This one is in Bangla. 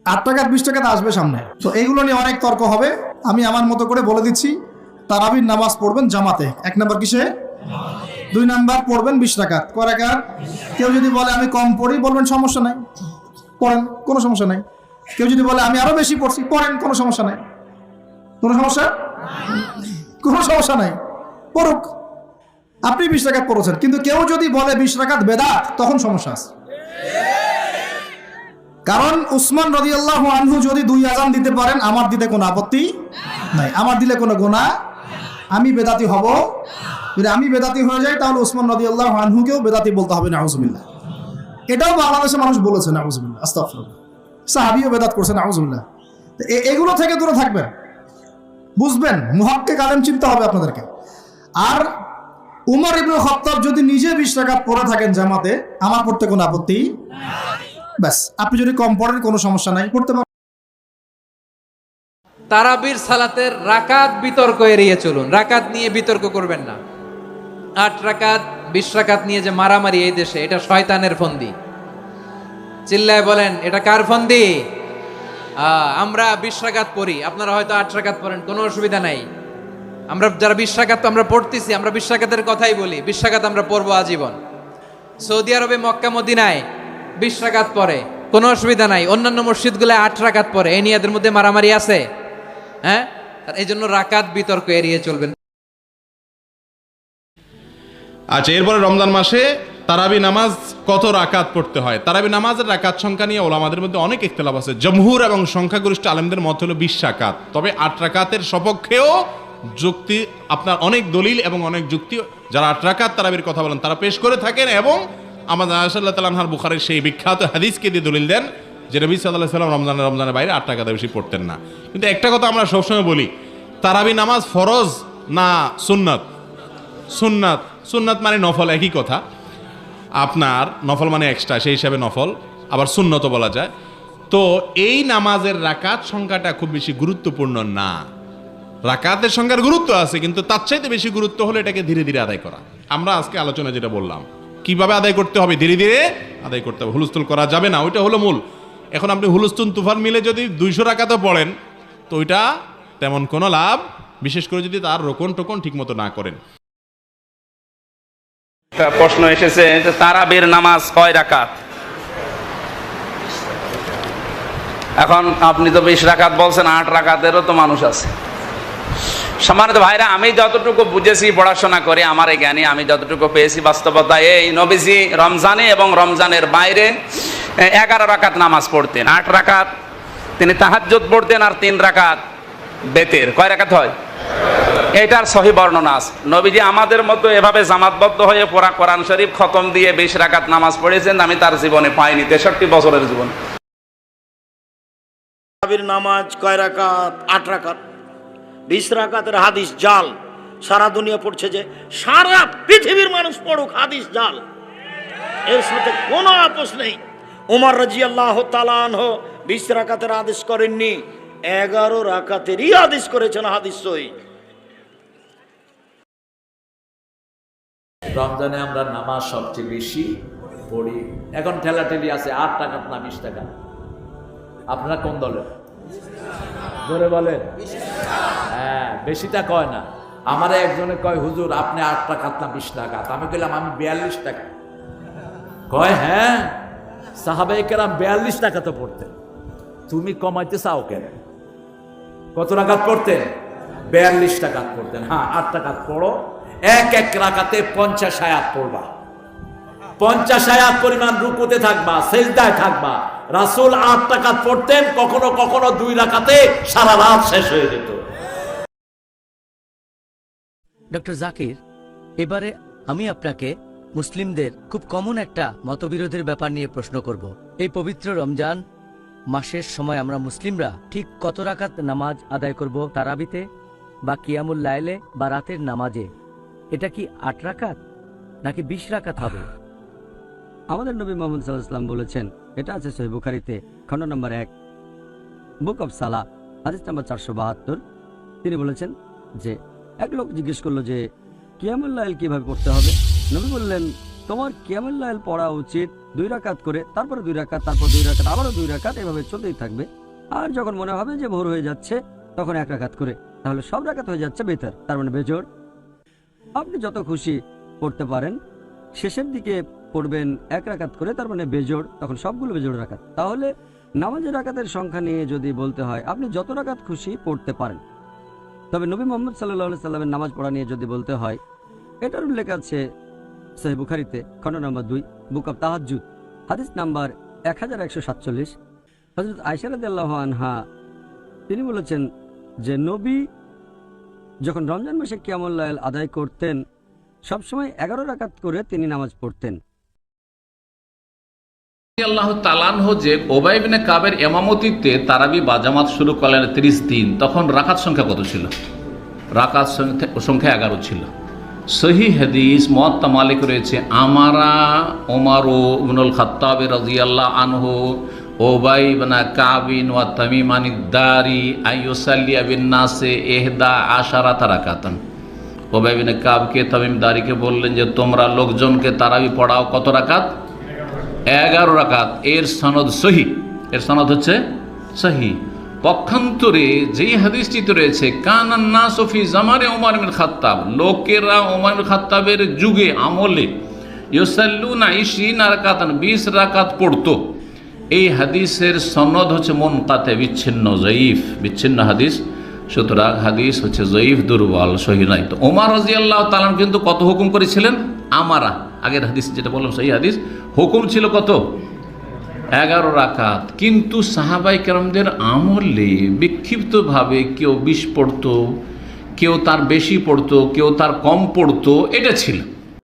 8 টাকা 20 টাকাতে আসবে সামনে। তো এইগুলো নিয়ে অনেক তর্ক হবে। আমি আমার মতো করে বলে দিচ্ছি, তারাবির নামাজ পড়বেন জামাতে। 1 নাম্বার কিসে? 2 নাম্বার পড়বেন 20 রাকাত। কয় রাকাত? কেউ যদি বলে আমি কম পড়ি, বলবেন সমস্যা নাই, পড়েন, কোনো সমস্যা নাই। কেউ যদি বলে আমি আরো বেশি পড়ছি, পড়েন, কোনো সমস্যা নাই। কোনো সমস্যা? কোনো সমস্যা নাই, পড়ুক। আপনি 20 রাকাত পড়েছেন, কিন্তু কেউ যদি বলে 20 রাকাত বেদাত, তখন সমস্যা আছে। কারণ উসমান রাদিয়াল্লাহু আনহু যদি 2 আযান দিতে পারেন, আমার দিতে কোনো আপত্তি নাই, আমার দিলে কোনো গুনাহ, আমি বেদাতি হব। যদি আমি বেদাতি হয়ে যাই, তাহলে উসমান রাদিয়াল্লাহু আনহুকেও বেদাতি বলতে হবে, নাউজুবিল্লাহ। এটাও বাংলাদেশের মানুষ বলেছে, নাউজুবিল্লাহ, আস্তাগফিরুল্লাহ। সাহাবীও বেদাত করছে, নাউজুবিল্লাহ। এগুলো থেকে দূরে থাকবেন, বুঝবেন, মুহাক্কিক আলেম চিন্তা হবে আপনাদেরকে। আর উমর ইবনে খাত্তাব যদি নিজে 20 রাকাত পড়ে থাকেন জামাতে, আমার পড়তে কোনো আপত্তি নাই। ব্যাস, আপনি যদি কম পড়েন কোনো সমস্যা নাই, পড়তে পারেন। তারাবির সালাতের রাকাত বিতর্ক এড়িয়ে চলুন, রাকাত নিয়ে বিতর্ক করবেন না। 8 রাকাত 20 রাকাত নিয়ে যে মারামারি এই দেশে, এটা শয়তানের ফন্দি। চিল্লায় বলেন, এটা কার ফন্দি? আমরা 20 রাকাত পড়ি, আপনারা হয়তো 8 রাকাত পড়েন, কোনো অসুবিধা নাই। আমরা যারা 20 রাকাত আমরা পড়তেছি, আমরা 20 রাকাতের কথাই বলি, 20 রাকাত আমরা পড়বো আজীবন। সৌদি আরবে মক্কা মদিনায় 20 রাকাত পড়ে, কোনো অসুবিধা নাই। অন্যান্য মসজিদগুলো 8 রাকাত পড়ে, এই নিয়ে এদের মধ্যে মারামারি আছে? হ্যাঁ, এই জন্য রাকাত বিতর্ক এড়িয়ে চলবেন। আচ্ছা, এরপরে রমজান মাসে তারাবি নামাজ কত রাকাত পড়তে হয়? তারাবি নামাজের রাকাত সংখ্যা নিয়ে ওলামাদের মধ্যে অনেক ইখতিলাফ আছে। জমহুর এবং সংখ্যাগরিষ্ঠ আলেমদের মত হলো 20 রাকাত। তবে 8 রাকাতের সপক্ষেও যুক্তি, আপনার অনেক দলিল এবং অনেক যুক্তি যারা 8 রাকাত তারাবির কথা বলেন তারা পেশ করে থাকেন, এবং আমাদের আয়েশা রাদিয়াল্লাহু আনহার বুখারীর সেই বিখ্যাত হাদিসকে দিয়ে দলিল দেন যে নবী সাল্লাল্লাহু আলাইহি ওয়াসাল্লাম রমজানের বাইরে 8 রাকাত বেশি পড়তেন না। কিন্তু একটা কথা আমরা সবসময় বলি, তারাবি নামাজ ফরজ না সুন্নাত? সুন্নাত। সুন্নাত মানে নফল, একই কথা। আপনার নফল মানে এক্সট্রা, সেই হিসাবে নফল, আবার সুন্নতও বলা যায়। তো এই নামাজের রাকাত সংখ্যাটা খুব বেশি গুরুত্বপূর্ণ না। রাকাতের সংখ্যার গুরুত্ব আছে, কিন্তু তার চাইতে বেশি গুরুত্ব হলো এটাকে ধীরে ধীরে আদায় করা। আমরা আজকে আলোচনা যেটা বললাম, কিভাবে আদায় করতে হবে, ধীরে ধীরে আদায় করতে হবে, হুলস্থুল করা যাবে না, ওইটা হলো মূল। এখন আপনি হুলস্থুল তুফান মিলে যদি 200 রাকাতও পড়েন, তো ওইটা তেমন কোনো লাভ, বিশেষ করে যদি তার রোকন টোকন ঠিক মতো না করেন। প্রশ্ন এসেছে যে তারাবির নামাজ কয় রাকাত? এখন আপনি তো 20 রাকাত বলছেন, 8 রাকাতেরও তো মানুষ আছে। সম্মানিত ভাইরা, আমি যতটুকু বুঝেছি, পড়াশোনা করে আমার এই জ্ঞানী আমি যতটুকু পেয়েছি, বাস্তবতায় এই নবীজি রমজানে এবং রমজানের বাইরে 11 রাকাত নামাজ পড়তেন। 8 রাকাত তিনি তাহাজ্জুদ পড়তেন, আর 3 রাকাত বেতের। কয় রাকাত হয়? এটার সহি বর্ণনা আছে। নবীজি আমাদের মতো এভাবে জামাতবদ্ধ হয়ে পড়া কোরআন শরীফ খতম দিয়ে 20 রাকাত নামাজ পড়েছেন, আমি তার জীবনে পাইনি, 63 বছরের জীবনে। তারাবির নামাজ কয় রাকাত? 8 রাকাত। 20 রাকাতের হাদিস জাল, সারা দুনিয়া পড়ছে, যে সারা পৃথিবীর মানুষ পড়ুক, হাদিস জাল, এর সাথে কোনো আপোষ নেই। ওমর রাদিয়াল্লাহু তাআলা আনহু 20 রাকাতের আদেশ করেননি, 11 রাকাতেরই আদেশ করেছেন, হাদিস সহিহ। রমজানে আমরা নামাজ সবচেয়ে বেশি পড়ি। এখন ঠেলাঠেলি আছে 8 টাকাত না 20 টাকা। আপনারা কোন দলের? ধরে বলেন। হ্যাঁ, বেশিটা কয় না। আমারে একজনে কয়, হুজুর আপনি 8 টাকাত না 20 টাকাত? আমি বললাম আমি 42 টাকা। কয় হ্যাঁ, সাহাবায়ে কেরাম 42 টাকাতে পড়তেন, তুমি কমাইতে চাও কেন? কত রাকাত পড়তেন? 42 টাকাত পড়তেন। হ্যাঁ, 8 টাকাত পড়ো, এক রাকাতে 50 আয়াত পড়বা, 50 আয়াত পরিমাণ রুকুতে থাকবা, সেজদায় থাকবা। রাসূল 8 রাকাত পড়তেন, কখনো কখনো 2 রাকাতে সারা রাত শেষ হয়ে যেত। ডক্টর জাকির, এবারে আমি আপনাকে মুসলিমদের খুব কমন একটা মতবিরোধের ব্যাপার নিয়ে প্রশ্ন করব। এই পবিত্র রমজান মাসের সময় আমরা মুসলিমরা ঠিক কত রাকাত নামাজ আদায় করব তারাবিতে বা কিয়ামুল লাইলে বা রাতের নামাজে? এটা কি 8 রাকাত নাকি 20 রাকাত হবে? আমাদের নবী মুহাম্মদ সাল্লাল্লাহু আলাইহি ওয়াসাল্লাম বলেছেন, এটা আছে সহিহ বুখারীতে, খণ্ড নম্বর 1, বুক অফ সালাহ, হাদিস নম্বর 472। তিনি বলেছেন যে এক লোক জিজ্ঞেস করলো যে কিয়ামুল লাইল কিভাবে পড়তে হবে। নবী বললেন, তোমার কিয়ামুল লাইল পড়া উচিত 2 রাকাত করে, তারপরে 2 রাকাত, তারপর 2 রাকাত, আবারও 2 রাকাত, এভাবে চলতেই থাকবে। আর যখন মনে হবে যে ভোর হয়ে যাচ্ছে তখন 1 রাকাত করে, তাহলে সব রাকাত হয়ে যাচ্ছে বেতার, তার মানে বেজোড়। আপনি যত খুশি পড়তে পারেন, শেষের দিকে পড়বেন 1 রাকাত করে, তার মানে বেজোড়, তখন সবগুলো বেজোড় রাকাত। তাহলে নামাজের রাকাতের সংখ্যা নিয়ে যদি বলতে হয়, আপনি যত রাকাত খুশি পড়তে পারেন। তবে নবী মুহাম্মদ সাল্লাল্লাহু আলাইহি সাল্লামের নামাজ পড়া নিয়ে যদি বলতে হয়, এটার উল্লেখ আছে সহিহ বুখারীতে, খণ্ড নম্বর 2, বুক অব তাহাজ্জুদ, হাদিস নাম্বার 1147। হযরত আয়েশা রাদিয়াল্লাহু আনহা তিনি বলেছেন যে নবী যখন রমজান মাসে কিয়ামুল লাইল আদায় করতেন, সবসময় 11 রাকাত করে তিনি নামাজ পড়তেন। আল্লাহ তাআলাহ যে ওবাই ইবনে কাবের ইমামতিতে তারাবি বা জামাত শুরু করলেন 30 দিন, তখন রাকাত সংখ্যা কত ছিল? রাকাত সংখ্যা 11 ছিল। সহিহ হাদিস মুয়াত্তা মালিক রয়েছে, আমারা ওমর ইবনুল খাত্তাব রাদিয়াল্লাহু আনহু ওবাই ইবনে কাবিন ওয়া তামিমান আদ-দারি আইয়ুসাল্লিয়া বিন নাসে 11 রাকাতান। ওবাই ইবনে কাবকে, তামিম দারিকে বললেন যে তোমরা লোকজনকে তারাবি পড়াও কত রাকাত? 11 রাকাত। এর সনদ সহি, এর সনদ হচ্ছে সহি। পক্ষান্তরে যেই হাদিসটিতে রয়েছে কানান নাসু ফি জামানে ওমর ইবনে খাত্তাব, লোকেরা ওমর ইবনে খাত্তাবের যুগে আমলে ইউসাল্লুনা 20 রাকাতান, 20 রাকাত পড়তো, এই হাদিসের সনদ হচ্ছে মুনকাতে, বিচ্ছিন্ন, জয়ীফ, বিচ্ছিন্ন হাদিস। সুতরাং হাদিস হচ্ছে জয়ীফ, দুর্বল, সহি নাই। তো ওমর রাদিয়াল্লাহু তাআলা কিন্তু কত হুকুম করেছিলেন? আমারা, আগের হাদিস যেটা বললাম সেই হাদিস, হুকুম ছিল কত? 11 রাকাত। কিন্তু সাহাবাই কেরামদের আমলে বিক্ষিপ্তভাবে কেউ 20 পড়তো, কেউ তার বেশি পড়তো, কেউ তার কম পড়তো, এটা ছিল।